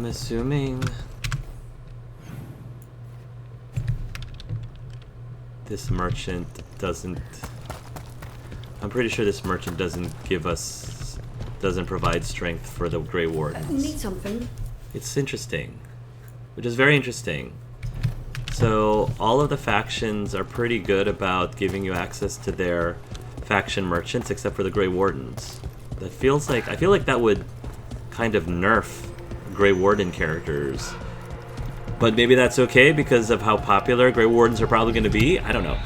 I'm assuming this merchant doesn't... I'm pretty sure this merchant doesn't provide strength for the Grey Wardens. Need something. It's interesting. Which is very interesting. So, all of the factions are pretty good about giving you access to their faction merchants, except for the Grey Wardens. I feel like that would kind of nerf Grey Warden characters. But maybe that's okay because of how popular Grey Wardens are probably going to be. I don't know.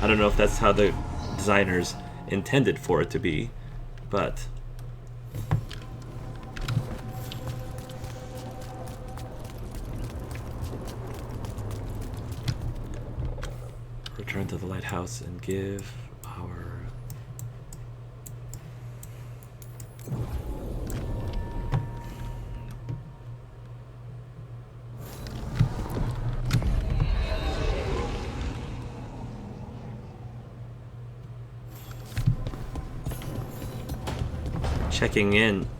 I don't know if that's how the designers intended for it to be, but... Return to the Lighthouse and give our...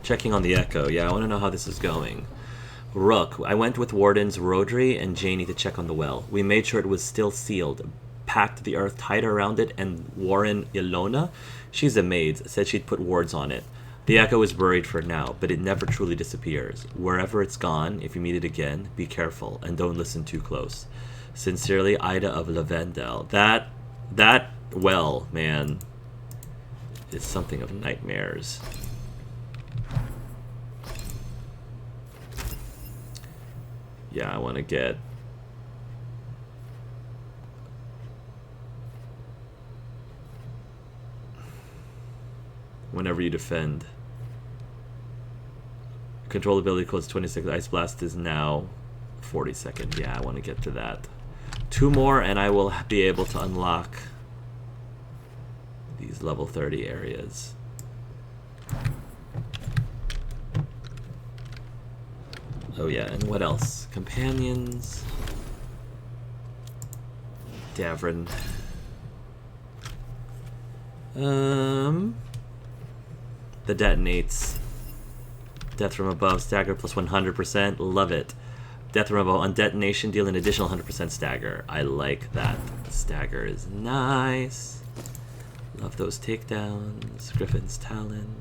Checking on the Echo. Yeah, I want to know how this is going. Rook, I went with Wardens Rodri and Janie to check on the well. We made sure it was still sealed, packed the earth tighter around it, and Warren Ilona, she's a maid, said she'd put wards on it. The Echo is buried for now, but it never truly disappears. Wherever it's gone, if you meet it again, be careful and don't listen too close. Sincerely, Ida of Lavendel. That well, man, is something of nightmares. Yeah, I want to get... Whenever you defend. Control ability costs 26. Ice Blast is now 40 seconds. Yeah, I want to get to that. 2 more and I will be able to unlock these level 30 areas. Oh yeah, and what else? Companions. Davrin. The detonates. Death from above, stagger plus 100%. Love it. Death from above on detonation, deal an additional 100% stagger. I like that. Stagger is nice. Love those takedowns. Griffin's Talon.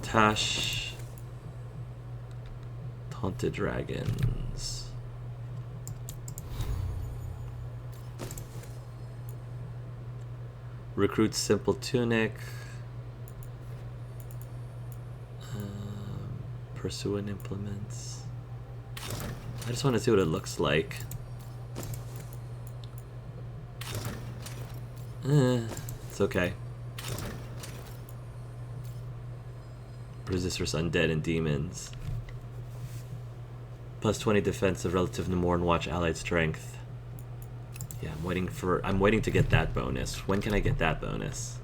Taash. Taunted Dragons. Recruit Simple Tunic. Pursuing Implements. I just want to see what it looks like. It's okay. Resistors Undead and Demons. Plus 20 defensive relative to Mourn Watch allied strength. Yeah, I'm waiting to get that bonus. When can I get that bonus?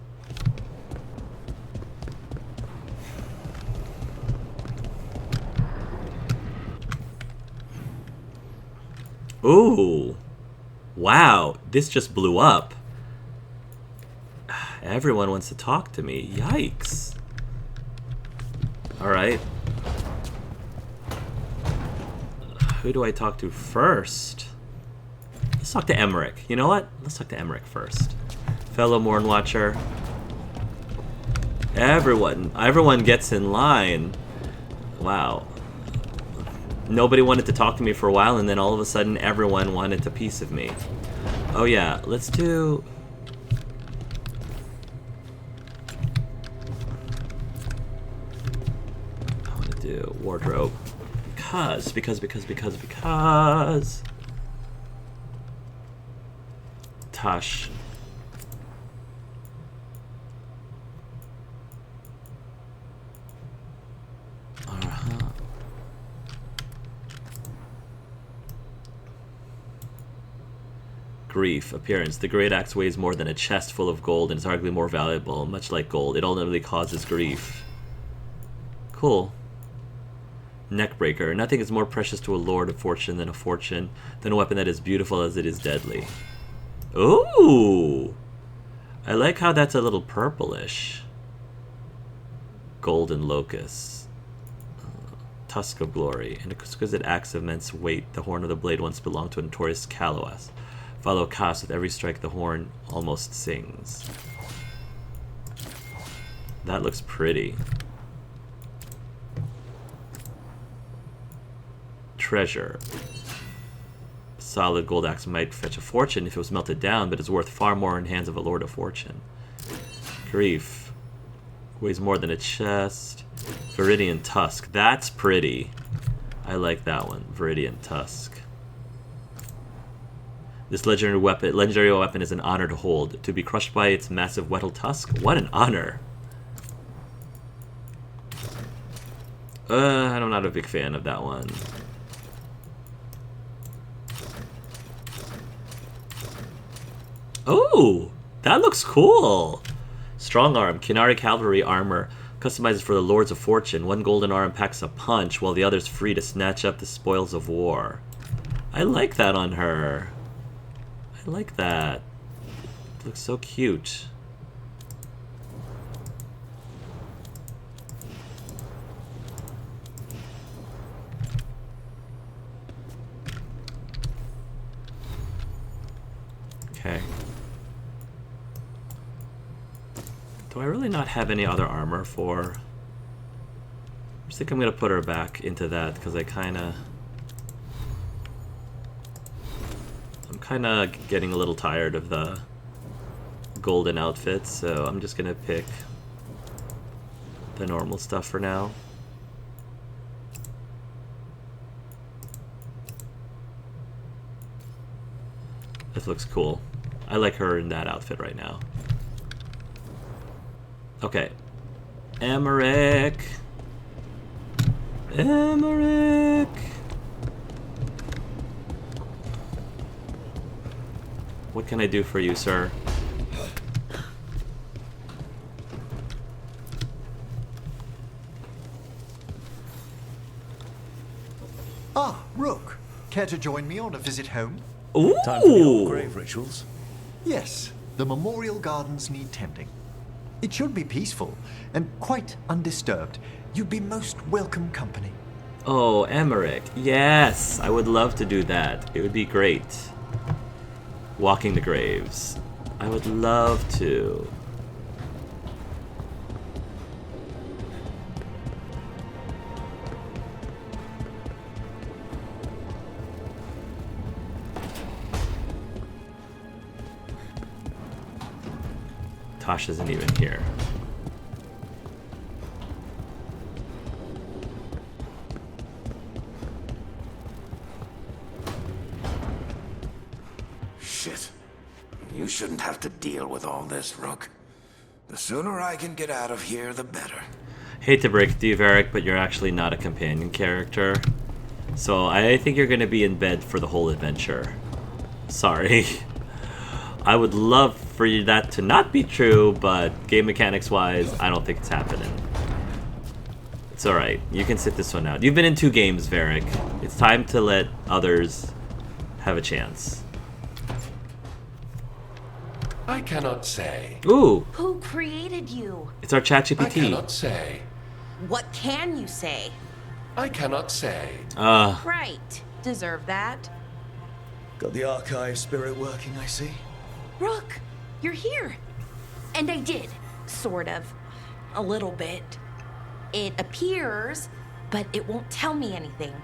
Ooh. Wow, this just blew up. Everyone wants to talk to me. Yikes. Alright. Who do I talk to first? Let's talk to Emmrich. You know what? Let's talk to Emmrich first. Fellow Morn Watcher. Everyone gets in line. Wow. Nobody wanted to talk to me for a while, and then all of a sudden everyone wanted a piece of me. Oh yeah, let's do... I want to do wardrobe. Because... Taash. Grief. Appearance. The great axe weighs more than a chest full of gold and is arguably more valuable. Much like gold, it ultimately causes grief. Cool. Neckbreaker. Nothing is more precious to a lord of fortune than a weapon that is beautiful as it is deadly. Ooh! I like how that's a little purplish. Golden Locust. Tusk of Glory. An exquisite axe of immense weight. The horn of the blade once belonged to a notorious Kalawas. Follow cast with every strike the horn almost sings. That looks pretty. Treasure. Solid gold axe might fetch a fortune if it was melted down, but is worth far more in hands of a Lord of Fortune. Grief. Weighs more than a chest. Viridian Tusk. That's pretty. I like that one. Viridian Tusk. This legendary weapon is an honor to hold. To be crushed by its massive Whettle Tusk? What an honor. I'm not a big fan of that one. Oh, that looks cool. Strong arm, Kinari cavalry armor, customized for the Lords of Fortune. One golden arm packs a punch, while the other's free to snatch up the spoils of war. I like that on her. I like that. It looks so cute. Okay. Do I really not have any other armor for... I just think I'm going to put her back into that, because I'm kind of getting a little tired of the golden outfits, so I'm just going to pick the normal stuff for now. This looks cool. I like her in that outfit right now. Okay. Emmrich. Emmrich. What can I do for you, sir? Ah, Rook. Care to join me on a visit home? Ooh! Time for the old grave rituals. Yes, the memorial gardens need tending. It should be peaceful and quite undisturbed. You'd be most welcome company. Oh, Emmrich. Yes, I would love to do that. It would be great. Walking the graves. I would love to. Taash isn't even here. Shit. You shouldn't have to deal with all this, Rook. The sooner I can get out of here, the better. Hate to break it to you, Varric, but you're actually not a companion character. So I think you're going to be in bed for the whole adventure. Sorry. I would love for you that to not be true, but game mechanics wise, I don't think it's happening. It's alright. You can sit this one out. You've been in 2 games, Varric. It's time to let others have a chance. I cannot say. Ooh! Who created you? It's our I ChatGPT. cannot say. What can you say? I cannot say. Right. Deserve that. Got the archive spirit working, I see. Rook, you're here. And I did. Sort of. A little bit. It appears, but it won't tell me anything.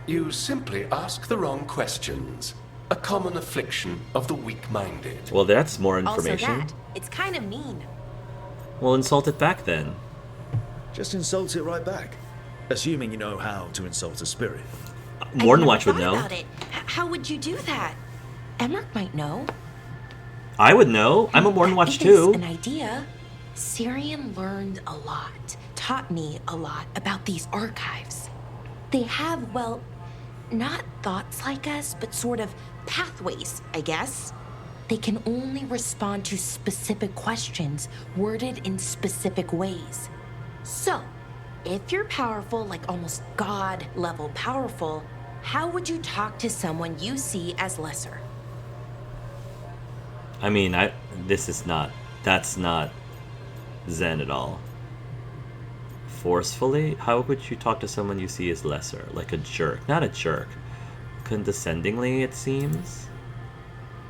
You simply ask the wrong questions. A common affliction of the weak-minded. Well, that's more information. Also that, it's kind of mean. Well, insult it back then. Just insult it right back. Assuming you know how to insult a spirit. Warden I Watch never would thought know. About it. How would you do that? Emmrich might know. I would know. I'm a Warden Watch That is too. an idea. Syrian learned a lot, taught me a lot about these archives. They have, well, not thoughts like us, but sort of pathways, I guess. They can only respond to specific questions worded in specific ways. So, if you're powerful, like almost God-level powerful, how would you talk to someone you see as lesser? I mean, that's not Zen at all. forcefully? How would you talk to someone you see as lesser? Like a jerk. Not a jerk. Condescendingly, it seems.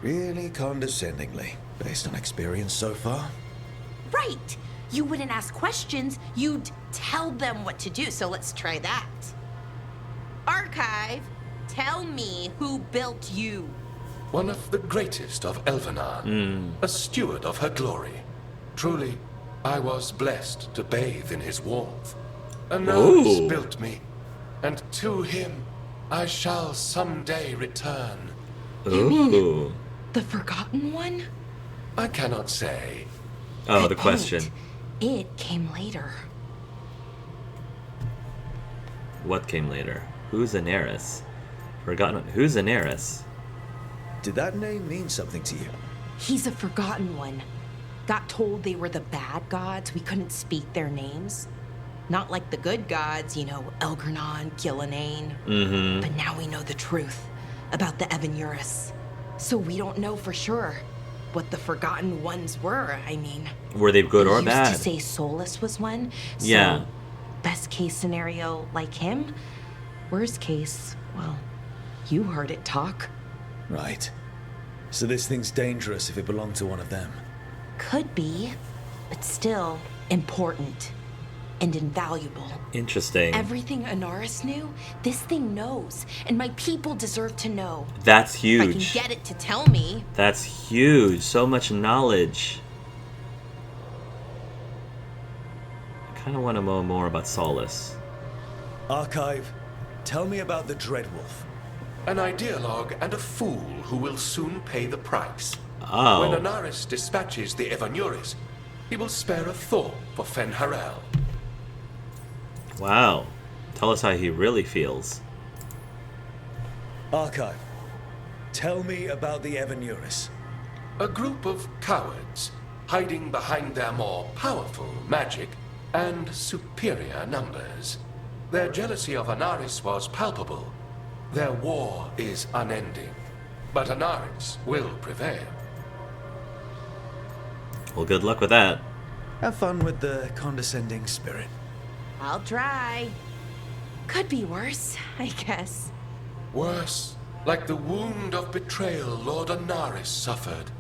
Really condescendingly, based on experience so far. Right. You wouldn't ask questions, you'd tell them what to do, so let's try that. Archive, tell me who built you. One of the greatest of Elgar'nan, a steward of her glory. Truly, I was blessed to bathe in his warmth. Anaris Ooh. built me, and to him I shall someday return. Ooh. The Forgotten One? I cannot say. Oh, the Good question. point. It came later. What came later? Who's Anaris? Forgotten. Who's Anaris? Did that name mean something to you? He's a Forgotten One. Got told they were the bad gods, we couldn't speak their names. Not like the good gods, you know, Elgar'nan, Ghilan'nain. But now we know the truth about the Evanuris. So we don't know for sure what the Forgotten Ones were, I mean. Were they good or They bad? used to say Solus was one. So Yeah. best case scenario, like him. Worst case, well, you heard it talk. Right. So this thing's dangerous if it belonged to one of them. Could be, but still important and invaluable. Interesting. Everything Anaris knew, this thing knows, and my people deserve to know. That's If huge. I can get it to tell me. That's huge. So much knowledge. I kind of want to know more about Solus. Archive, tell me about the Dreadwolf. An ideologue and a fool who will soon pay the price. Oh. When Anaris dispatches the Evanuris, he will spare a thought for Fen'Harel. Wow. Tell us how he really feels. Archive, tell me about the Evanuris. A group of cowards hiding behind their more powerful magic and superior numbers. Their jealousy of Anaris was palpable. Their war is unending, but Anaris will prevail. Well, good luck with that. Have fun with the condescending spirit. I'll try. Could be worse, I guess. Worse, like the wound of betrayal Lord Anaris suffered.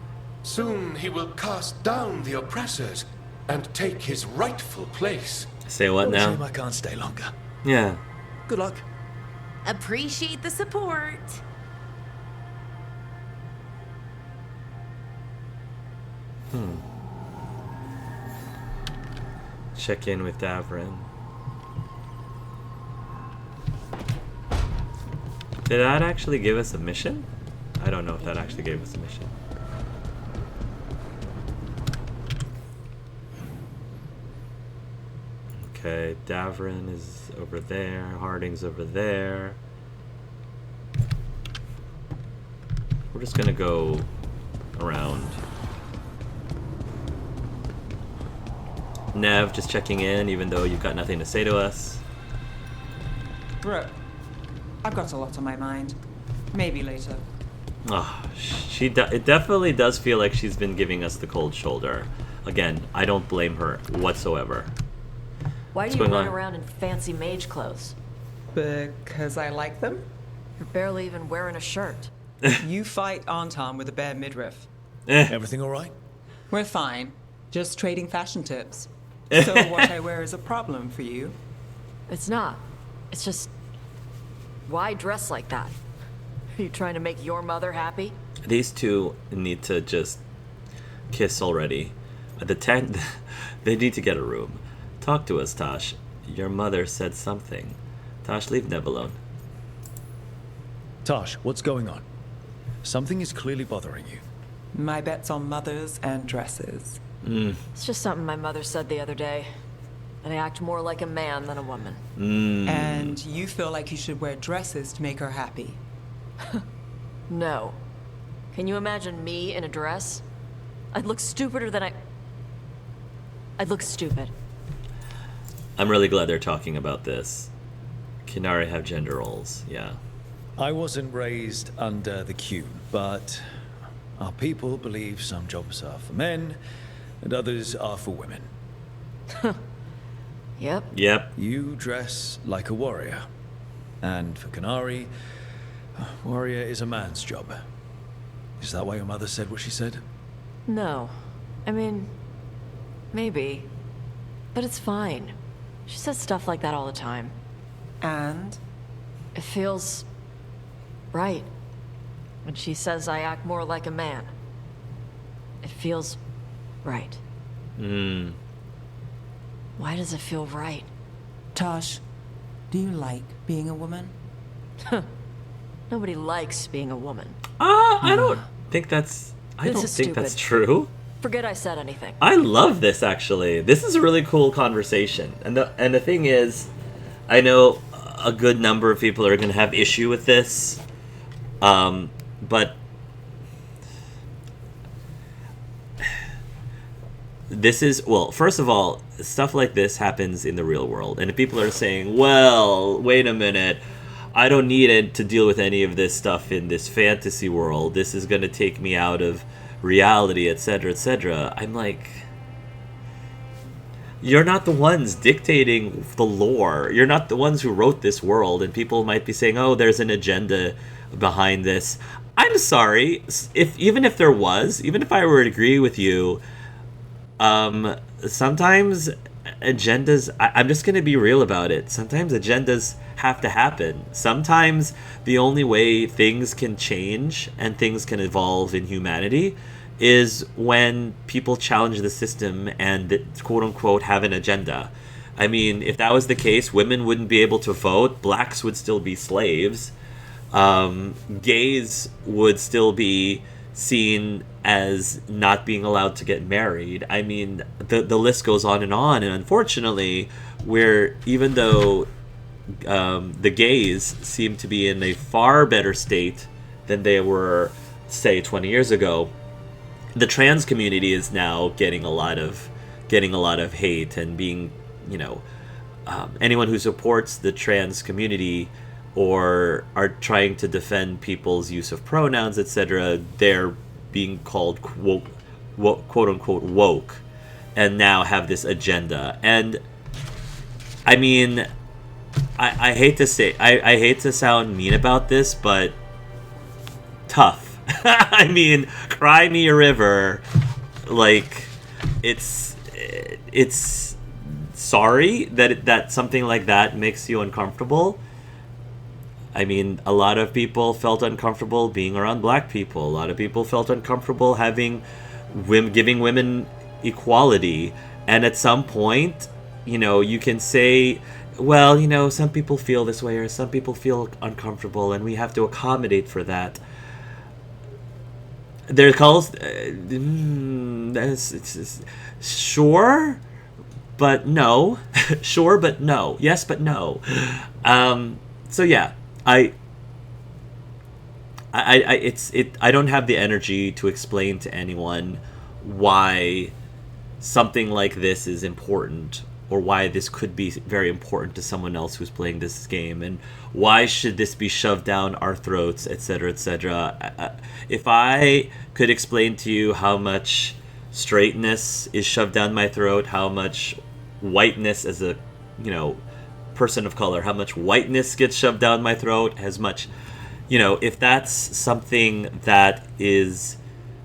Soon he will cast down the oppressors and take his rightful place. Say what Shame now? I can't stay longer. Yeah. Good luck. Appreciate the support. Check in with Davrin. Did that actually give us a mission? I don't know if that actually gave us a mission. Okay, Davrin is over there. Harding's over there. We're just gonna go around. Nev, just checking in, even though you've got nothing to say to us. Bro, I've got a lot on my mind. Maybe later. Oh, it definitely does feel like she's been giving us the cold shoulder. Again, I don't blame her whatsoever. Why What's do you going run on? around in fancy mage clothes? Because I like them? You're barely even wearing a shirt. You fight Anton with a bare midriff. Everything all right? We're fine. Just trading fashion tips. So what I wear is a problem for you? It's not. It's just... Why dress like that? Are you trying to make your mother happy? These two need to just kiss already. They need to get a room. Talk to us, Taash. Your mother said something. Taash, leave Nev alone. Taash, what's going on? Something is clearly bothering you. My bet's on mothers and dresses. It's just something my mother said the other day. That I act more like a man than a woman. And you feel like you should wear dresses to make her happy. No. Can you imagine me in a dress? I'd look stupider than I'd look stupid. I'm really glad they're talking about this. Kinari have gender roles, yeah. I wasn't raised under the Q, but our people believe some jobs are for men and others are for women. Yep. Yep. You dress like a warrior. And for Canary, warrior is a man's job. Is that why your mother said what she said? No. I mean, maybe. But it's fine. She says stuff like that all the time. And? It feels right. When she says I act more like a man. It feels right. Why does it feel right? Taash, do you like being a woman? Nobody likes being a woman. I don't think that's... I This don't is think that's stupid. true. Forget I said anything. I love this, actually. This is a really cool conversation. And the thing is, I know a good number of people are going to have issue with this. But this is, well, first of all, stuff like this happens in the real world. And if people are saying, well, wait a minute, I don't need it to deal with any of this stuff in this fantasy world. This is going to take me out of reality, etc., etc. I'm like, you're not the ones dictating the lore. You're not the ones who wrote this world. And people might be saying, oh, there's an agenda behind this. I'm sorry. Even if there was, even if I were to agree with you, sometimes agendas, I'm just going to be real about it. Sometimes agendas have to happen. Sometimes the only way things can change and things can evolve in humanity is when people challenge the system and quote unquote have an agenda. I mean, if that was the case, women wouldn't be able to vote, blacks would still be slaves, gays would still be seen as not being allowed to get married. I mean, the list goes on, and unfortunately, even though the gays seem to be in a far better state than they were, say, 20 years ago, the trans community is now getting a lot of hate and being, anyone who supports the trans community or are trying to defend people's use of pronouns, etc., they're being called quote unquote woke, and now have this agenda. And I mean, I hate to say, I hate to sound mean about this, but tough. I mean, cry me a river. Like, it's sorry that something like that makes you uncomfortable. I mean, a lot of people felt uncomfortable being around black people. A lot of people felt uncomfortable giving women equality. And at some point, you can say, well, some people feel this way or some people feel uncomfortable, and we have to accommodate for that. They're called sure, but no. Sure, but no. Yes, but no. So yeah, I don't have the energy to explain to anyone why something like this is important, or why this could be very important to someone else who's playing this game, and why should this be shoved down our throats, etc., etc. If I could explain to you how much straightness is shoved down my throat, how much whiteness as a person of color, how much whiteness gets shoved down my throat, as much, if that's something that is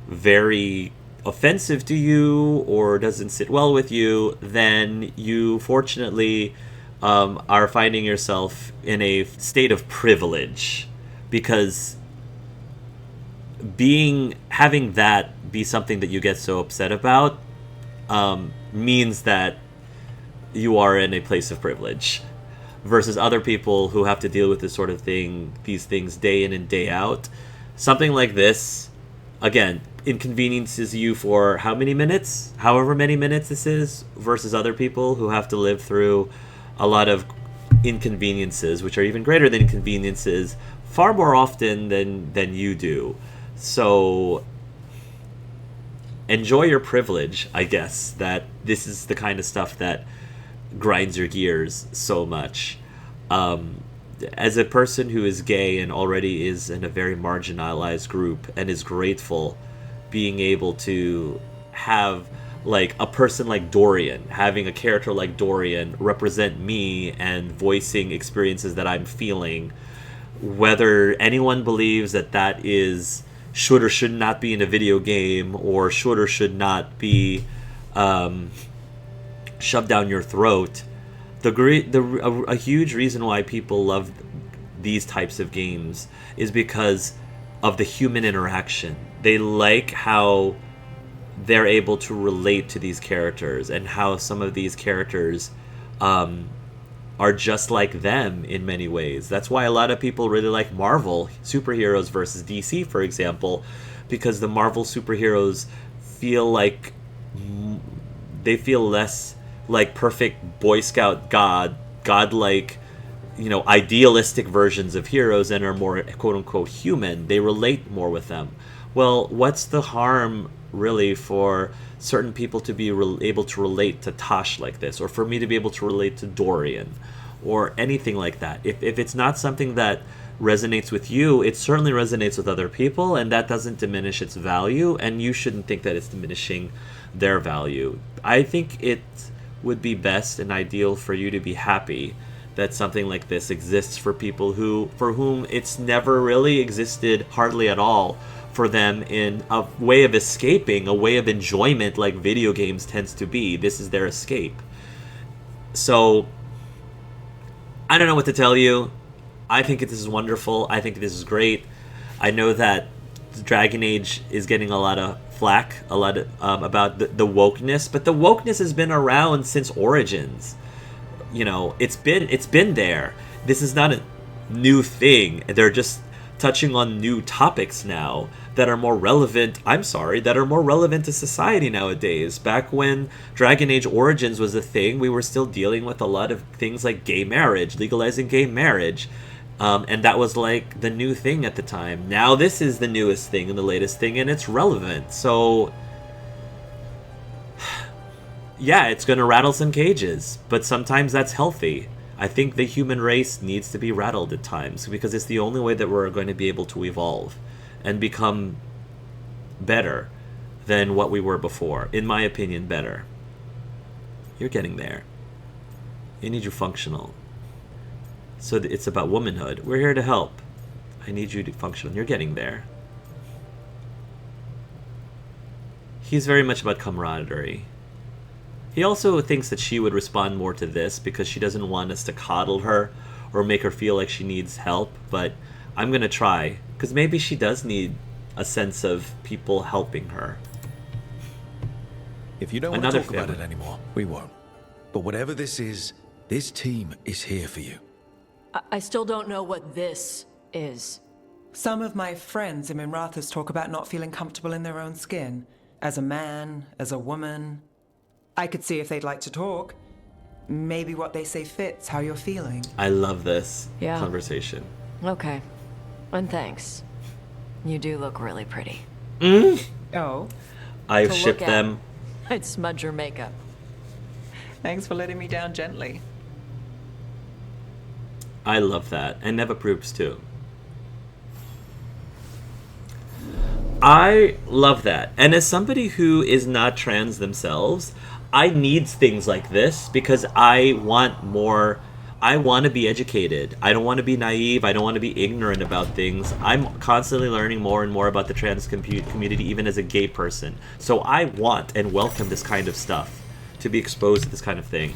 very offensive to you or doesn't sit well with you, then you fortunately are finding yourself in a state of privilege, because having that be something that you get so upset about means that you are in a place of privilege, versus other people who have to deal with these things day in and day out. Something like this, again, inconveniences you for how many minutes, however many minutes this is, versus other people who have to live through a lot of inconveniences, which are even greater than inconveniences, far more often than you do. So enjoy your privilege, I guess, that this is the kind of stuff that grinds your gears so much. As a person who is gay and already is in a very marginalized group and is grateful being able to have like a person like Dorian, having a character like Dorian represent me and voicing experiences that I'm feeling, whether anyone believes that that is should or should not be in a video game, or should or should not be shoved down your throat. A huge reason why people love these types of games is because of the human interaction. They like how they're able to relate to these characters, and how some of these characters are just like them in many ways. That's why a lot of people really like Marvel superheroes versus DC, for example, because the Marvel superheroes feel like they feel less like perfect Boy Scout godlike, idealistic versions of heroes, and are more quote-unquote human. They relate more with them. Well, what's the harm really for certain people to be able to relate to Taash like this, or for me to be able to relate to Dorian, or anything like that? If it's not something that resonates with you, it certainly resonates with other people, and that doesn't diminish its value, and you shouldn't think that it's diminishing their value. I think it would be best and ideal for you to be happy that something like this exists for people for whom it's never really existed hardly at all, for them in a way of escaping, a way of enjoyment, like video games tends to be. This is their escape. So I don't know what to tell you. I think this is wonderful. I think this is great. I know that Dragon Age is getting a lot of flack, about the wokeness, but the wokeness has been around since Origins. It's been there. This is not a new thing. They're just touching on new topics now that are more relevant. That are more relevant to society nowadays. Back when Dragon Age Origins was a thing, we were still dealing with a lot of things like gay marriage, legalizing gay marriage. And that was like the new thing at the time. Now this is the newest thing and the latest thing, and it's relevant. So yeah, it's going to rattle some cages, but sometimes that's healthy. I think the human race needs to be rattled at times, because it's the only way that we're going to be able to evolve and become better than what we were before. In my opinion, better. You're getting there. You need you functional. So it's about womanhood. We're here to help. I need you to function. You're getting there. He's very much about camaraderie. He also thinks that she would respond more to this because she doesn't want us to coddle her or make her feel like she needs help, but I'm going to try, because maybe she does need a sense of people helping her. If you don't want to talk about it anymore, we won't. But whatever this is, this team is here for you. I still don't know what this is. Some of my friends in Minrathous talk about not feeling comfortable in their own skin. As a man, as a woman. I could see if they'd like to talk. Maybe what they say fits how you're feeling. I love this conversation. Okay. And thanks. You do look really pretty. Oh? I've shipped them. I'd smudge your makeup. Thanks for letting me down gently. I love that. And Nev approves too. I love that. And as somebody who is not trans themselves, I need things like this because I want more. I want to be educated. I don't want to be naive. I don't want to be ignorant about things. I'm constantly learning more and more about the trans community, even as a gay person. So I want and welcome this kind of stuff, to be exposed to this kind of thing.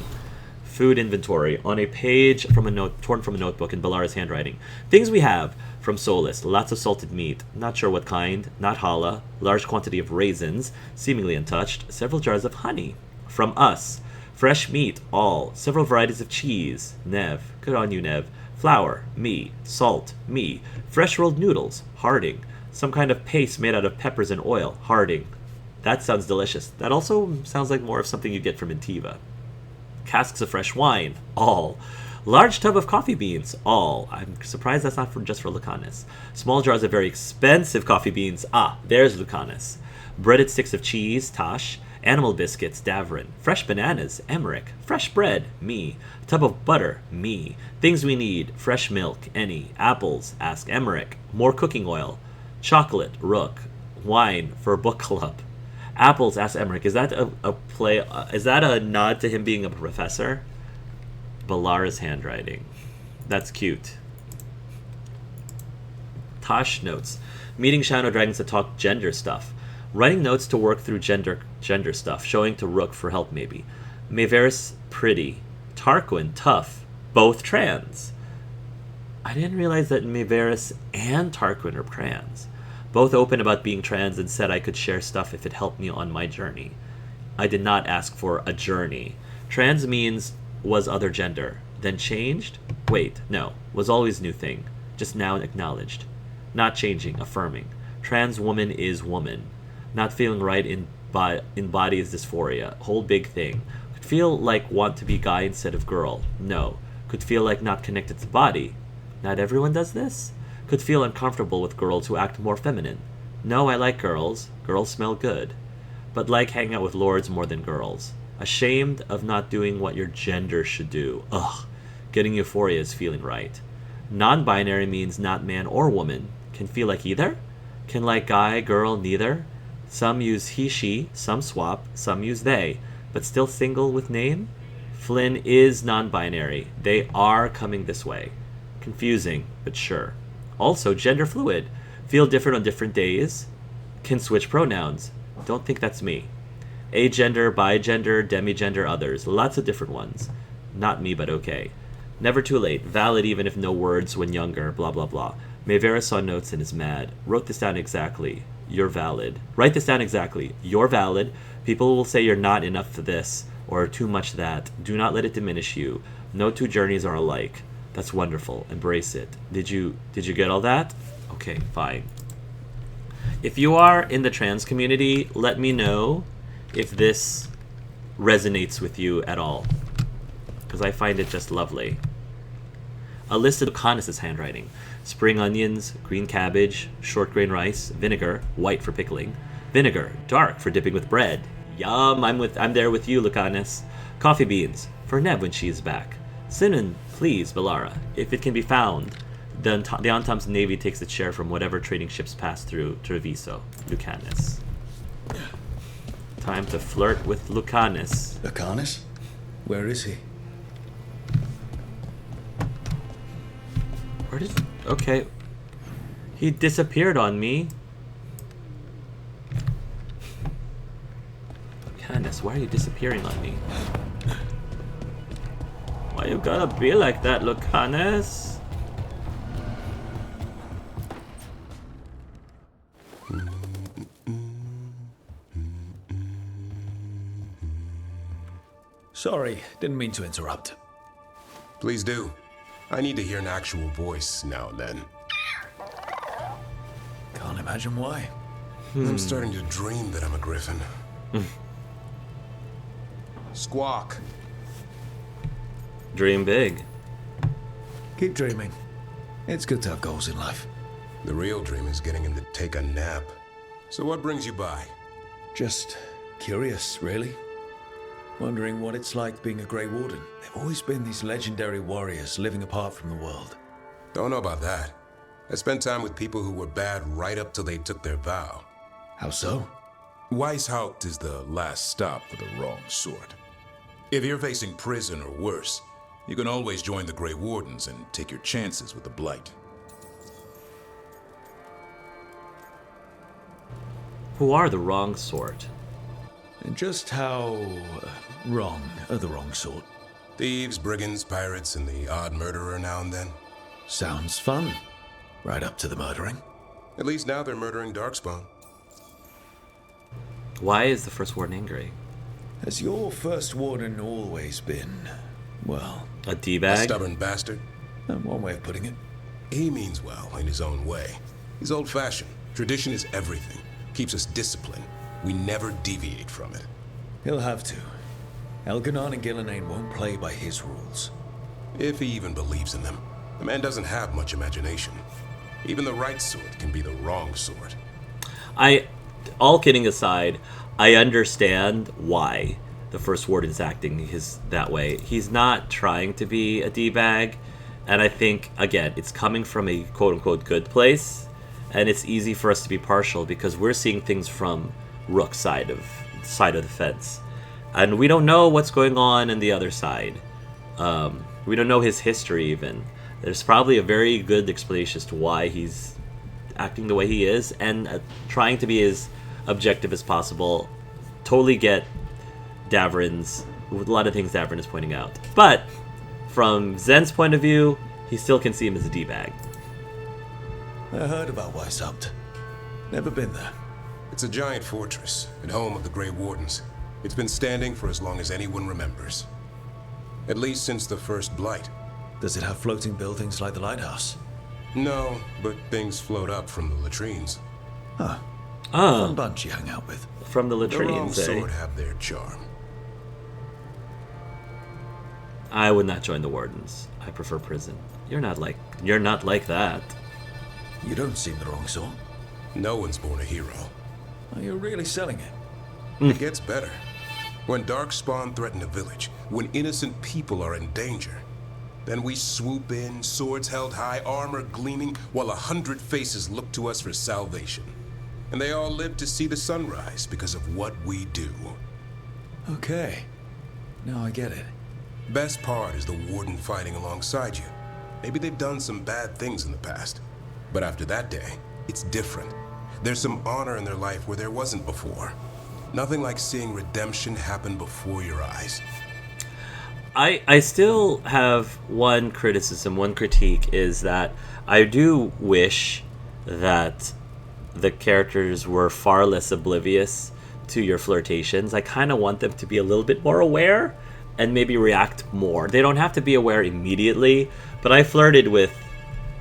Food inventory on a page from a note torn from a notebook in Balara's handwriting. Things we have from Solus: lots of salted meat, not sure what kind, not challah, large quantity of raisins, seemingly untouched, several jars of honey. From us: fresh meat, all, several varieties of cheese. Nev, good on you, Nev. Flour, me. Salt, me. Fresh rolled noodles, Harding. Some kind of paste made out of peppers and oil, Harding. That sounds delicious. That also sounds like more of something you get from Intiva. Casks of fresh wine, all. Large tub of coffee beans, all. I'm surprised that's not just for Lucanis. Small jars of very expensive coffee beans, there's Lucanis. Breaded sticks of cheese, Taash. Animal biscuits, Davrin. Fresh bananas, Emmrich. Fresh bread, me. Tub of butter, me. Things we need, fresh milk, any. Apples, ask Emmrich. More cooking oil. Chocolate, Rook. Wine for book club. Apples asks Emmrich, is that a play? Is that a nod to him being a professor? Balara's handwriting. That's cute. Taash notes. Meeting Shadow Dragons to talk gender stuff. Writing notes to work through gender stuff. Showing to Rook for help maybe. Mayveris pretty. Tarquin tough. Both trans. I didn't realize that Mayveris and Tarquin are trans. Both open about being trans and said I could share stuff if it helped me on my journey. I did not ask for a journey. Trans means was other gender. Then changed? Wait, no. Was always new thing. Just now acknowledged. Not changing, affirming. Trans woman is woman. Not feeling right in body is dysphoria. Whole big thing. Could feel like want to be guy instead of girl. No. Could feel like not connected to body. Not everyone does this? Could feel uncomfortable with girls who act more feminine. No, I like girls. Girls smell good. But like hanging out with lords more than girls. Ashamed of not doing what your gender should do. Ugh. Getting euphoria is feeling right. Non-binary means not man or woman. Can feel like either? Can like guy, girl, neither? Some use he, she, some swap, some use they. But still single with name? Flynn is non-binary. They are coming this way. Confusing, but sure. Also, gender fluid. Feel different on different days. Can switch pronouns. Don't think that's me. Agender, bigender, demigender, others. Lots of different ones. Not me, but okay. Never too late. Valid even if no words when younger. Blah, blah, blah. Mayveris saw notes and is mad. Wrote this down exactly. You're valid. Write this down exactly. You're valid. People will say you're not enough for this, or too much that. Do not let it diminish you. No two journeys are alike. That's wonderful. Embrace it. Did you get all that? Okay, fine. If you are in the trans community, let me know if this resonates with you at all, because I find it just lovely. A list of Lucanis' handwriting. Spring onions, green cabbage, short grain rice, vinegar, white for pickling, vinegar, dark for dipping with bread. Yum, I'm there with you, Lucanis. Coffee beans, for Neb when she is back. Cinnamon, please, Balara. If it can be found, the Antom's navy takes its share from whatever trading ships pass through Treviso. Lucanis. Time to flirt with Lucanis. Lucanis? Where is he? Where did... Okay. He disappeared on me. Lucanis, why are you disappearing on me? Why you gotta be like that, Lucanis? Sorry, didn't mean to interrupt. Please do. I need to hear an actual voice now and then. Can't imagine why. I'm starting to dream that I'm a griffin. Squawk. Dream big. Keep dreaming. It's good to have goals in life. The real dream is getting him to take a nap. So what brings you by? Just curious, really. Wondering what it's like being a Grey Warden. There've always been these legendary warriors living apart from the world. Don't know about that. I spent time with people who were bad right up till they took their vow. How so? Weishaupt is the last stop for the wrong sort. If you're facing prison or worse, you can always join the Grey Wardens and take your chances with the Blight. Who are the wrong sort? And just how wrong are the wrong sort? Thieves, brigands, pirates, and the odd murderer now and then. Sounds fun. Right up to the murdering. At least now they're murdering Darkspawn. Why is the First Warden angry? Has your First Warden always been, well... A D-bag? A stubborn bastard? One way of putting it. He means well in his own way. He's old-fashioned. Tradition is everything. Keeps us disciplined. We never deviate from it. He'll have to. Elgar'nan and Ghilan'nain won't play by his rules. If he even believes in them. The man doesn't have much imagination. Even the right sort can be the wrong sort. All kidding aside, I understand why the First Warden's acting that way. He's not trying to be a D-bag, and I think, again, it's coming from a quote-unquote good place, and it's easy for us to be partial because we're seeing things from Rook's side of the fence, and we don't know what's going on the other side. We don't know his history even. There's probably a very good explanation as to why he's acting the way he is, and trying to be as objective as possible. Totally get Davrin's, a lot of things Davrin is pointing out, but from Zen's point of view, he still can see him as a D-bag. I heard about Weishaupt. Never been there. It's a giant fortress and home of the Grey Wardens. It's been standing for as long as anyone remembers. At least since the first Blight. Does it have floating buildings like the Lighthouse? No, but things float up from the latrines. Huh. Fun bunch you hang out with. From the The wrong latrines, eh? sort have their charm. I would not join the Wardens. I prefer prison. You're not like that. You don't seem the wrong sort. No one's born a hero. Are you really selling it? It gets better. When Darkspawn threaten a village, when innocent people are in danger, then we swoop in, swords held high, armor gleaming, while 100 faces look to us for salvation. And they all live to see the sunrise because of what we do. Okay. Now I get it. Best part is the Warden fighting alongside you. Maybe they've done some bad things in the past. But after that day, it's different. There's some honor in their life where there wasn't before. Nothing like seeing redemption happen before your eyes. I still have one criticism, one critique, is that I do wish that the characters were far less oblivious to your flirtations. I kind of want them to be a little bit more aware and maybe react more. They don't have to be aware immediately, but I flirted with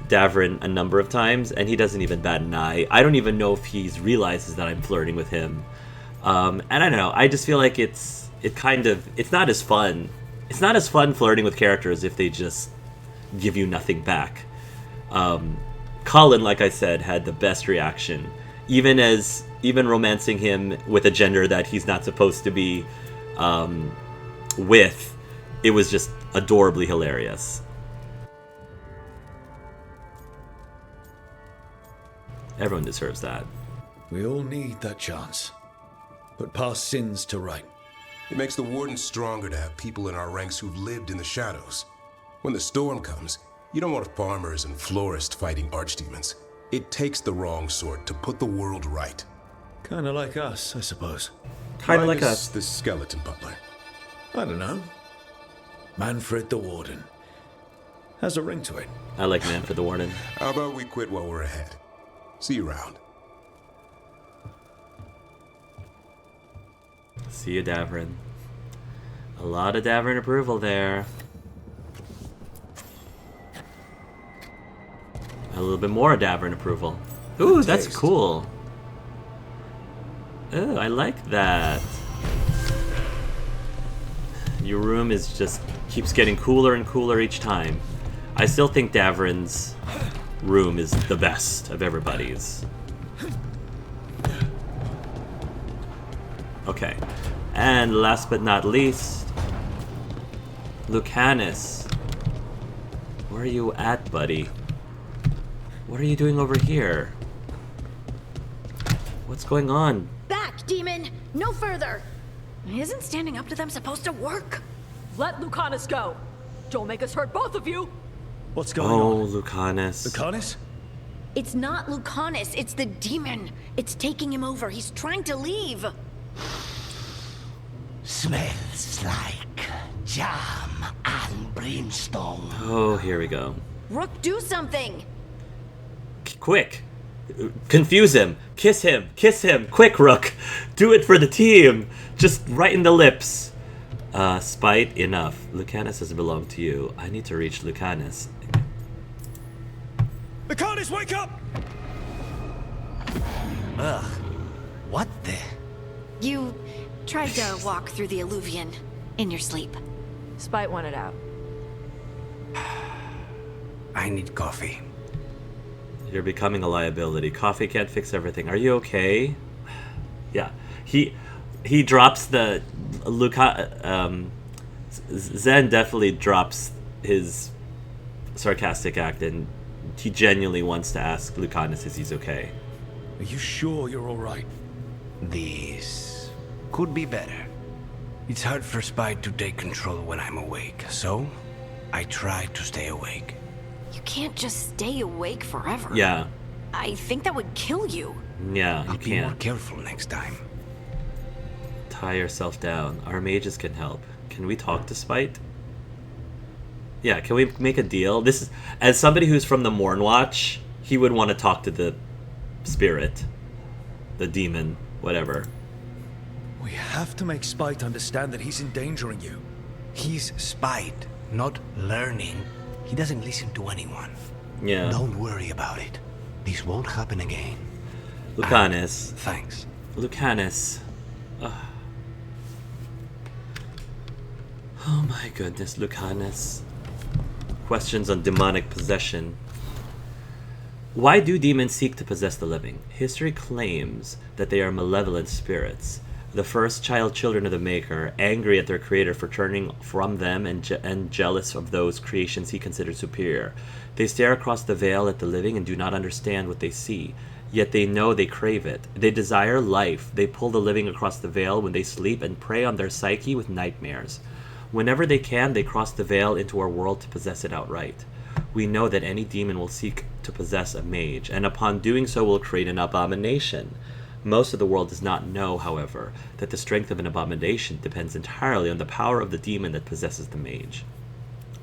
Davrin a number of times, and he doesn't even bat an eye. I don't even know if he realizes that I'm flirting with him. And I don't know. I just feel like it's not as fun. It's not as fun flirting with characters if they just give you nothing back. Colin, like I said, had the best reaction, even romancing him with a gender that he's not supposed to be with. It was just adorably hilarious. Everyone deserves that. We all need that chance. Put past sins to right. It makes the Warden stronger to have people in our ranks who've lived in the shadows. When the storm comes, you don't want farmers and florists fighting archdemons. It takes the wrong sort to put the world right. Kinda like us, I suppose. Kinda like Minus us. the skeleton butler. I don't know. Manfred the Warden. Has a ring to it. I like Manfred the Warden. How about we quit while we're ahead? See you around. See you, Davrin. A lot of Davrin approval there. A little bit more Davrin approval. Ooh, that's cool. Ooh, I like that. Your room is just keeps getting cooler and cooler each time. I still think Davrin's room is the best of everybody's. Okay. And last but not least, Lucanis. Where are you at, buddy? What are you doing over here? What's going on? Back, demon! No further! Isn't standing up to them supposed to work? Let Lucanis go! Don't make us hurt both of you! What's going on? Oh, Lucanis. Lucanis? It's not Lucanis, it's the demon. It's taking him over. He's trying to leave. Smells like jam and brimstone. Oh, here we go. Rook, do something! Quick! Confuse him! Kiss him! Kiss him! Quick, Rook! Do it for the team! Just right in the lips! Spite, enough. Lucanis doesn't belong to you. I need to reach Lucanis. Lucanis, wake up! Ugh. What the? You tried to walk through the Alluvion in your sleep. Spite wanted out. I need coffee. You're becoming a liability. Coffee can't fix everything. Are you okay? Yeah. He drops the... Zen definitely drops his sarcastic act, and he genuinely wants to ask Lucanis if he's okay. Are you sure you're all right? This could be better. It's hard for Spy to take control when I'm awake, so I try to stay awake. You can't just stay awake forever. Yeah. I think that would kill you. Yeah, you I'll be more can't. careful next time. Tie yourself down. Our mages can help. Can we talk to Spite? Yeah, can we make a deal? This is, as somebody who's from the Mornwatch, he would want to talk to the spirit, the demon, whatever. We have to make Spite understand that he's endangering you. He's Spite, not learning. He doesn't listen to anyone. Yeah. Don't worry about it. This won't happen again. Lucanis. Thanks. Lucanis. Ugh. Oh my goodness, Lucanis. Questions on demonic possession. Why do demons seek to possess the living? History claims that they are malevolent spirits, the first children of the Maker, angry at their creator for turning from them and jealous of those creations he considered superior. They stare across the veil at the living and do not understand what they see, yet they know they crave it. They desire life. They pull the living across the veil when they sleep and prey on their psyche with nightmares. Whenever they can, they cross the veil into our world to possess it outright. We know that any demon will seek to possess a mage, and upon doing so will create an abomination. Most of the world does not know, however, that the strength of an abomination depends entirely on the power of the demon that possesses the mage.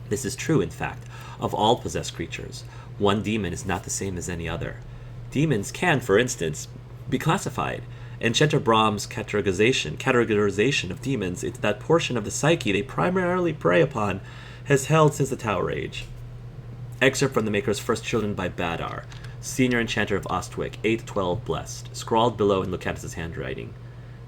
This is true, in fact, of all possessed creatures. One demon is not the same as any other. Demons can, for instance, be classified. Enchanter Brahm's categorization of demons into that portion of the psyche they primarily prey upon has held since the Tower Age. Excerpt from the Maker's First Children by Badar, Senior Enchanter of Ostwick, 812 Blessed, scrawled below in Lucanis' handwriting.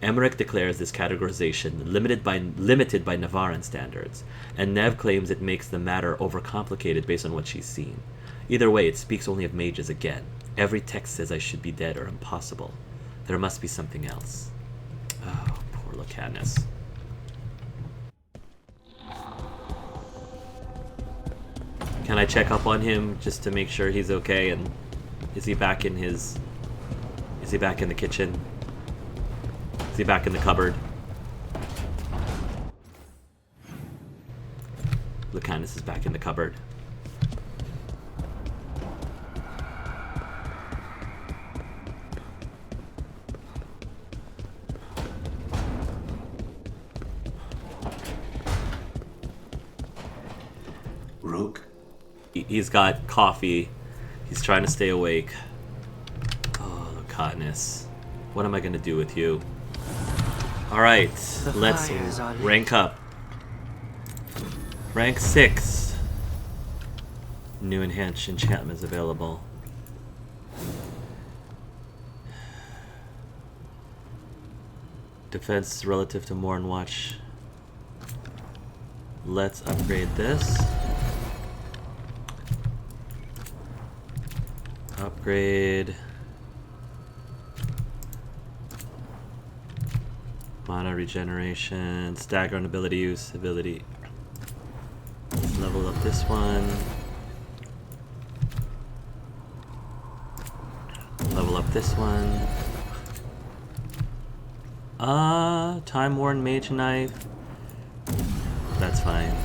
Emmrich declares this categorization limited by Navaran standards, and Nev claims it makes the matter overcomplicated based on what she's seen. Either way, it speaks only of mages again. Every text says I should be dead or impossible. There must be something else. Oh, poor Lucanis. Can I check up on him just to make sure he's okay? And is he back in his... Is he back in the kitchen? Is he back in the cupboard? Lucanis is back in the cupboard. Rook? He's got coffee. He's trying to stay awake. Oh, Lucanis. What am I going to do with you? Alright, let's rank up. Rank 6. New enhanced enchantments available. Defense relative to Mornwatch. Let's upgrade this. Upgrade. Mana regeneration. Stagger on ability use. Ability. Let's level up this one. Level up this one. Time Worn Mage Knife. That's fine.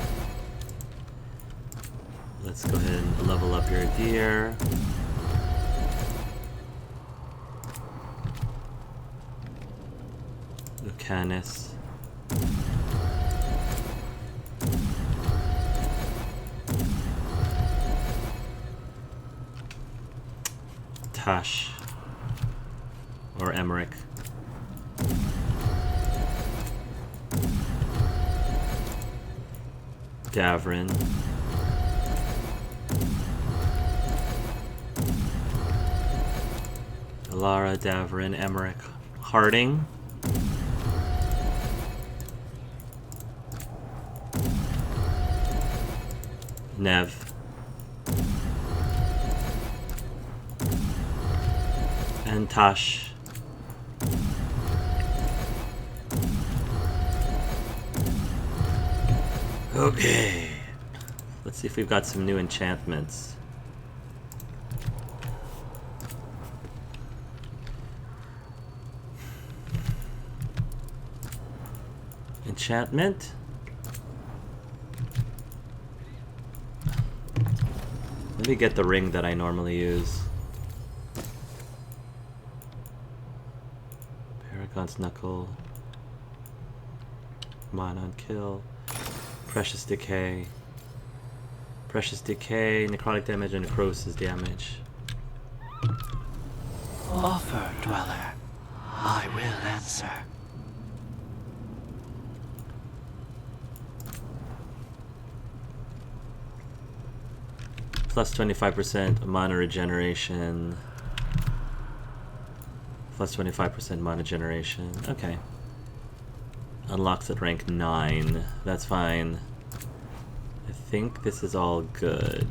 Let's go ahead and level up your gear. Lucanis. Taash. Or Emmrich. Davrin. Alara, Davrin, Emmrich. Harding. Nev. And Taash. Okay. Let's see if we've got some new enchantments. Enchantment. Let me get the ring that I normally use. Paragon's Knuckle. Mana on kill. Precious Decay. Precious Decay, necrotic damage, and necrosis damage. Offer, Dweller. I will answer. Plus 25% mana regeneration. Plus 25% mana generation. Okay. Unlocks at rank 9. That's fine. I think this is all good.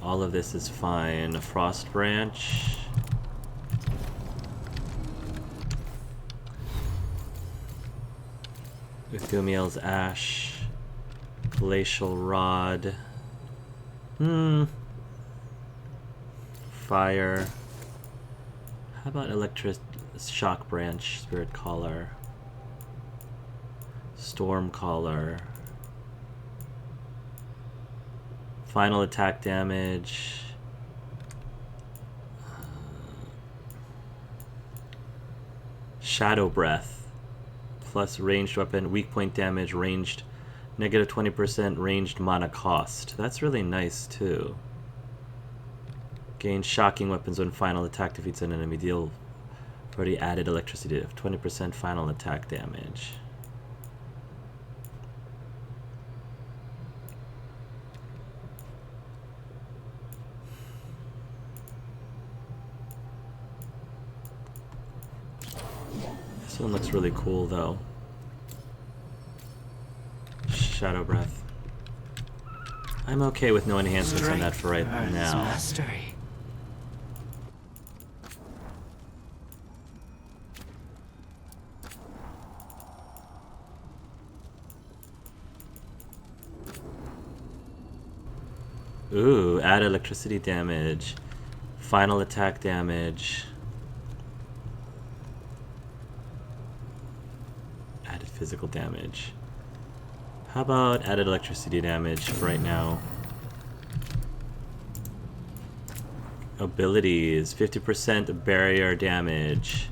All of this is fine. A Frost Branch. Uthumiel's Ash. Glacial Rod. Fire. How about Electric Shock Branch, Spirit Collar? Storm Collar. Final attack damage. Shadow Breath. Plus ranged weapon, weak point damage, ranged negative 20% ranged mana cost. That's really nice too. Gain shocking weapons when final attack defeats an enemy. Deal already added electricity of 20% final attack damage. This one looks really cool though. Shadow Breath. I'm okay with no enhancements on that for right now. Mastery. Ooh, add electricity damage. Final attack damage. Added physical damage. How about added electricity damage for right now? Abilities. 50% barrier damage.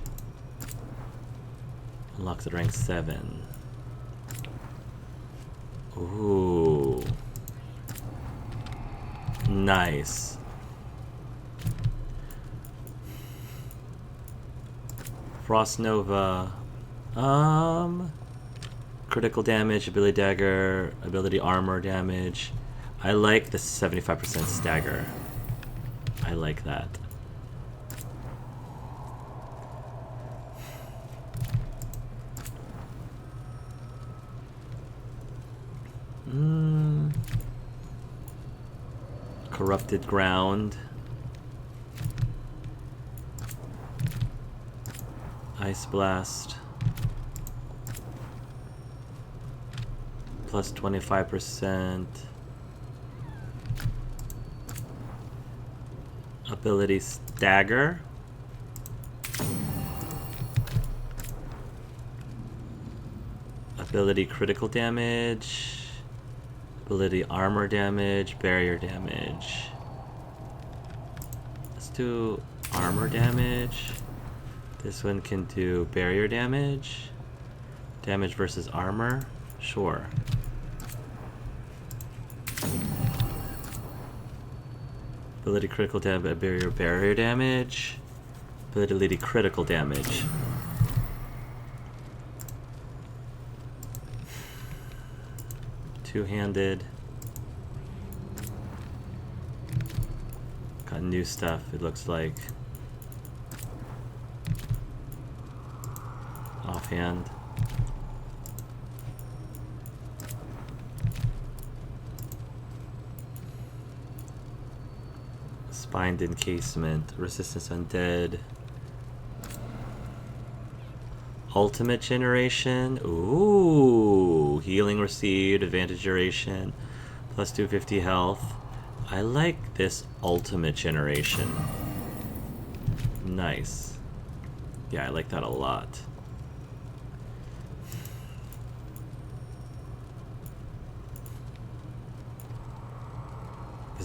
Unlocks at rank 7. Ooh. Nice. Frost Nova. Critical damage, ability dagger, ability armor damage. I like the 75% stagger. I like that. Corrupted ground. Ice blast. Plus 25%. Ability stagger. Ability critical damage. Ability armor damage, barrier damage. Let's do armor damage. This one can do barrier damage. Damage versus armor. Sure. Ability critical damage, barrier damage. Ability critical damage. Two-handed. Got new stuff, it looks like. Offhand. Spined encasement. Resistance undead. Ultimate generation. Ooh. Healing received. Advantage duration. Plus 250 health. I like this ultimate generation. Nice. Yeah, I like that a lot.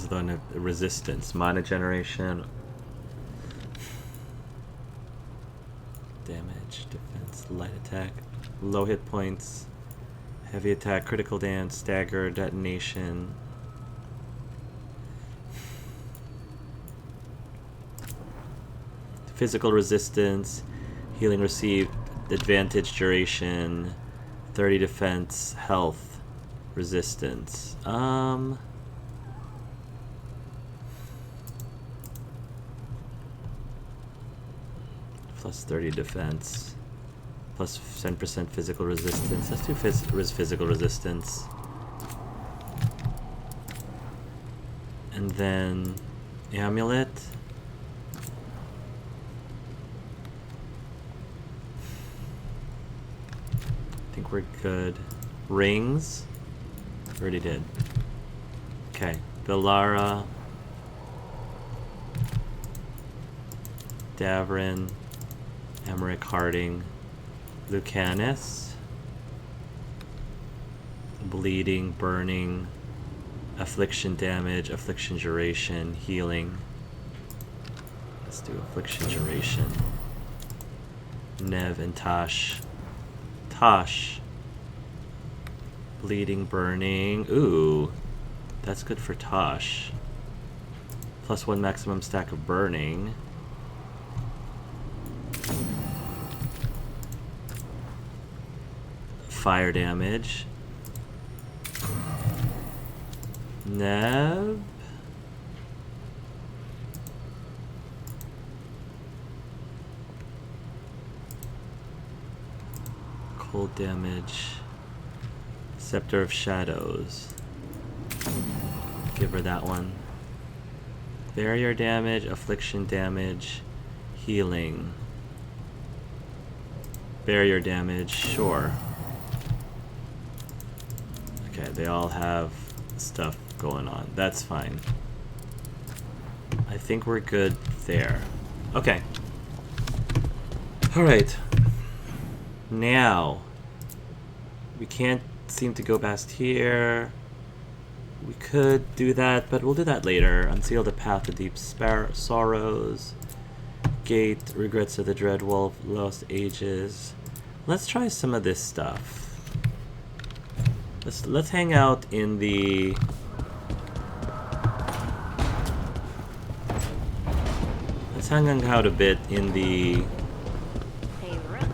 Because of the resistance. Mana generation. Damage, defense, light attack, low hit points, heavy attack, critical dance, stagger, detonation. Physical resistance, healing received, advantage duration, 30 defense, health, resistance. Plus 30 defense, plus 10% physical resistance. Let's do physical resistance. And then amulet. I think we're good. Rings. Already did. Okay. Belara. Davrin. Emmrich, Harding. Lucanis. Bleeding, burning. Affliction damage, affliction duration, healing. Let's do affliction duration. Nev and Taash. Taash. Bleeding, burning. Ooh, that's good for Taash. Plus 1 maximum stack of burning. Fire damage. Nev. Cold damage. Scepter of Shadows. Give her that one. Barrier damage, affliction damage, healing. Barrier damage, sure. Okay, they all have stuff going on. That's fine. I think we're good there. Okay. Alright. Now, we can't seem to go past here. We could do that, but we'll do that later. Unseal the path to deep sorrows. Gate, regrets of the dread wolf, lost ages. Let's try some of this stuff. Let's hang out in the... Let's hang out a bit in the... Hey, Rook.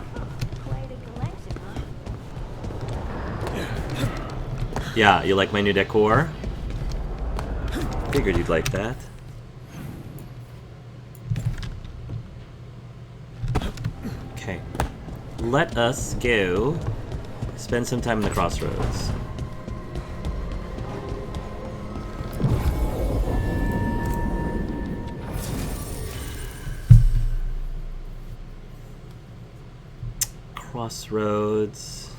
Quite a collection, huh? Yeah, you like my new decor? Figured you'd like that. Okay. Let us go spend some time in the Crossroads. Crossroads.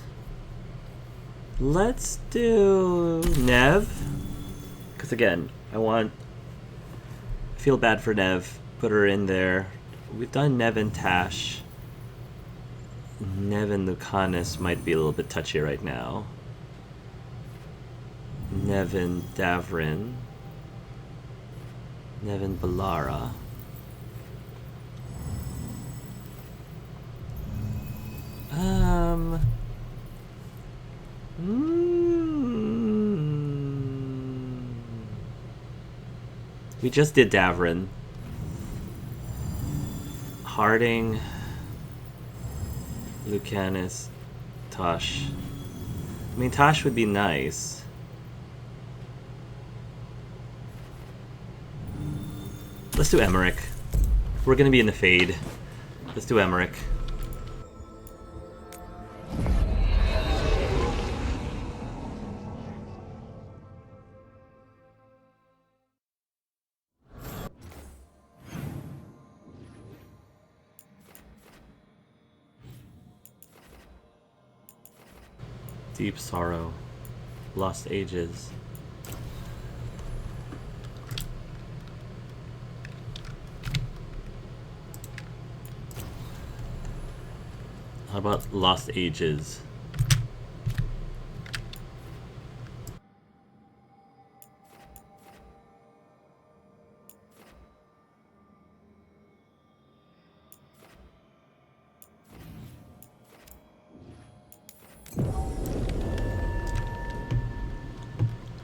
Let's do Nev. Because again, I feel bad for Nev. Put her in there. We've done Nev and Taash. Nev and Lucanis might be a little bit touchy right now. Nev and Davrin. Nev and Belara. We just did Davrin. Harding, Lucanis, Taash. I mean, Taash would be nice. Let's do Emmrich. We're gonna be in the Fade. Let's do Emmrich. Deep sorrow. Lost ages. How about lost ages?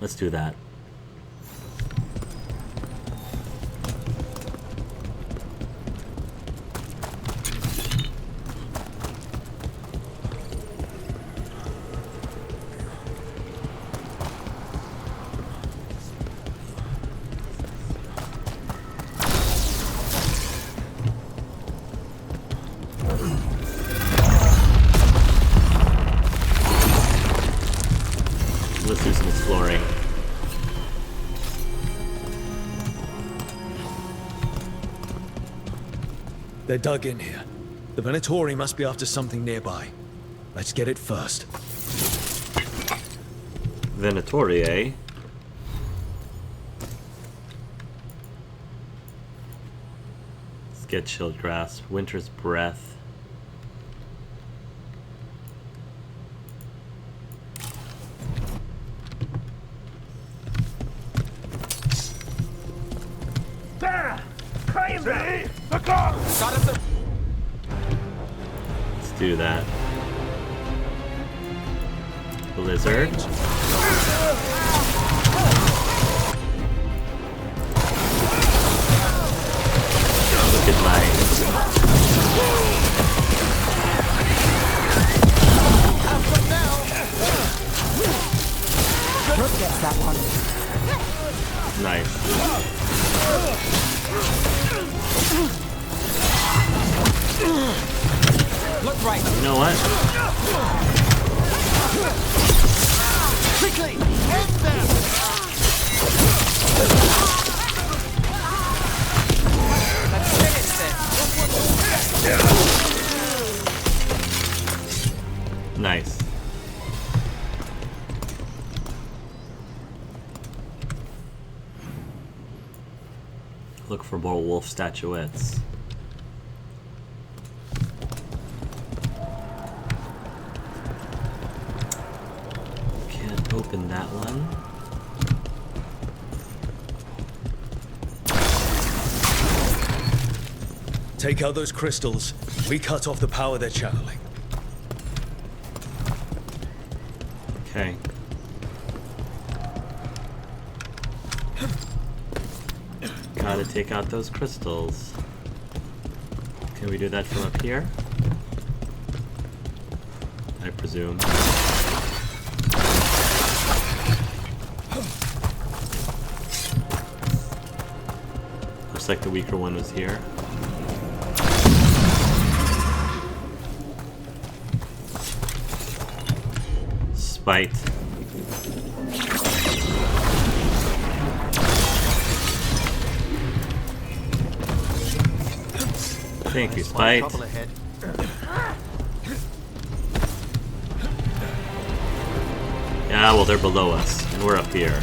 Let's do that. Let's do some exploring. They're dug in here. The Venatori must be after something nearby. Let's get it first. Venatori, eh? Let's get Chilled Grasp. Winter's Breath. Let's do that. Blizzard. Look at my... Brooke gets that one. Nice. Look right. You know what? Quickly! Hit them! Let's finish this. Nice. Look for more wolf statuettes. Can't open that one. Take out those crystals. We cut off the power they're channeling. Okay. Gotta take out those crystals. Can we do that from up here? I presume. Looks like the weaker one was here. Spite. Thank you, Spite. Yeah, well, they're below us, and we're up here.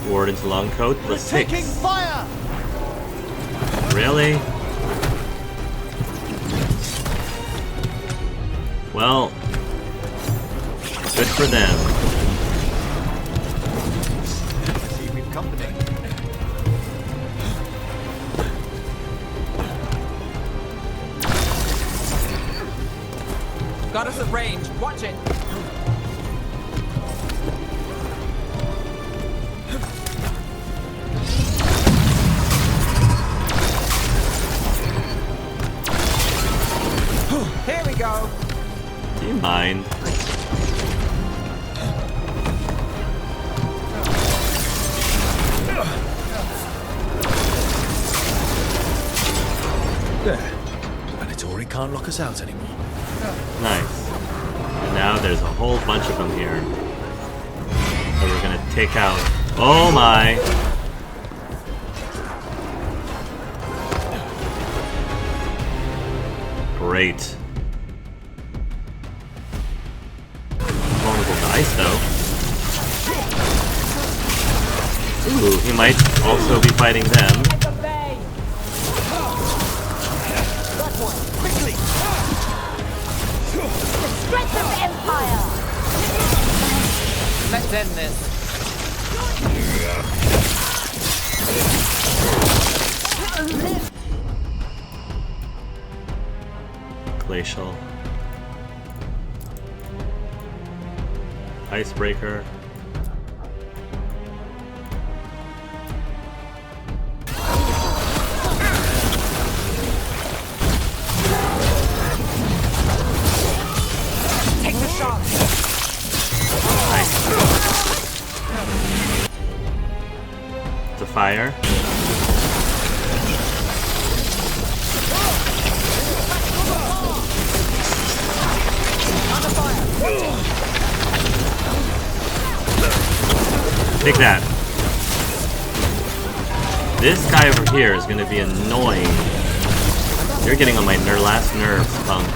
Warden's long coat plus 6. Taking fire! Really? Well, good for them. I see we've company. Got us at range. Watch it. Here we go. Do you mind? There. Venatori can't lock us out anymore. Nice. And now there's a whole bunch of them here that we're gonna take out. Oh my! Great. Vulnerable to ice, though. Ooh, he might also be fighting them. Strength of Empire! Let's end this. Glacial. Icebreaker. Take the shot. Nice. It's a fire. Take that. This guy over here is gonna be annoying. You're getting on my last nerves, punk.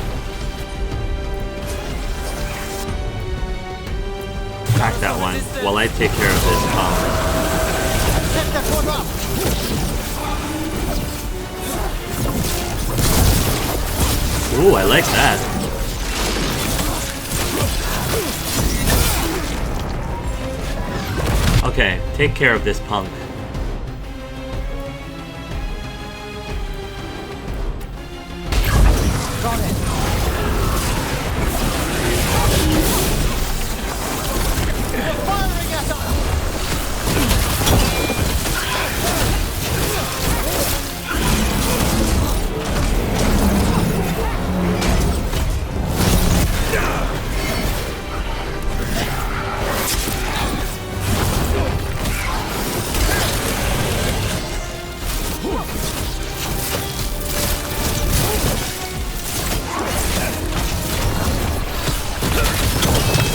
Back that one while I take care of this punk. Ooh, I like that. Okay, take care of this punk. Got it. Firing at us.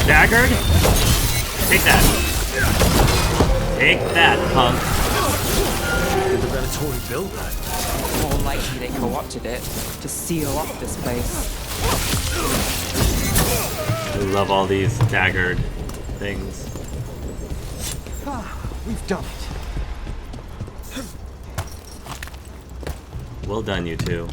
Staggered? Take that. Take that, punk. Did the Venatori build that? More likely they co-opted it to seal off this place. I love all these staggered things. Ah, we've done it. Well done, you two.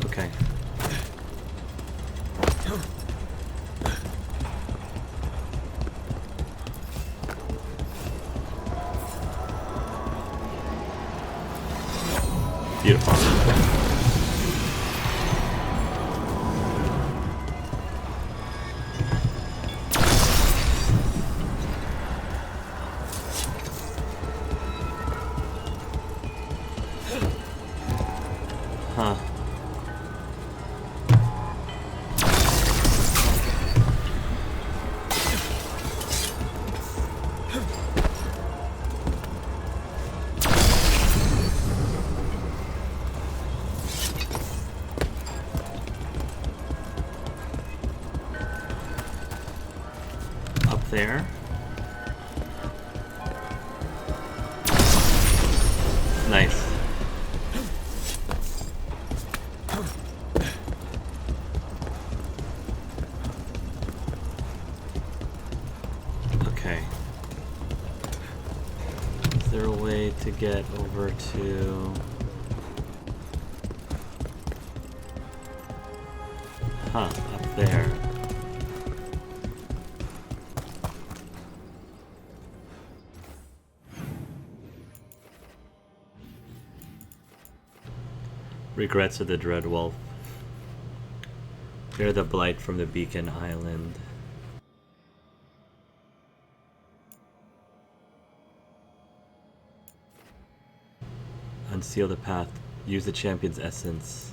Okay. Beautiful. Huh. Up there. Nice. Okay. Is there a way to get over to... Huh, up there. Regrets of the Dread Wolf. Clear the blight from the Beacon Island. Unseal the path. Use the champion's essence.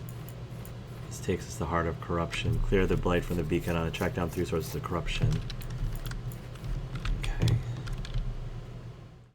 This takes us to the heart of corruption. Clear the blight from the beacon island. Track down 3 sources of corruption.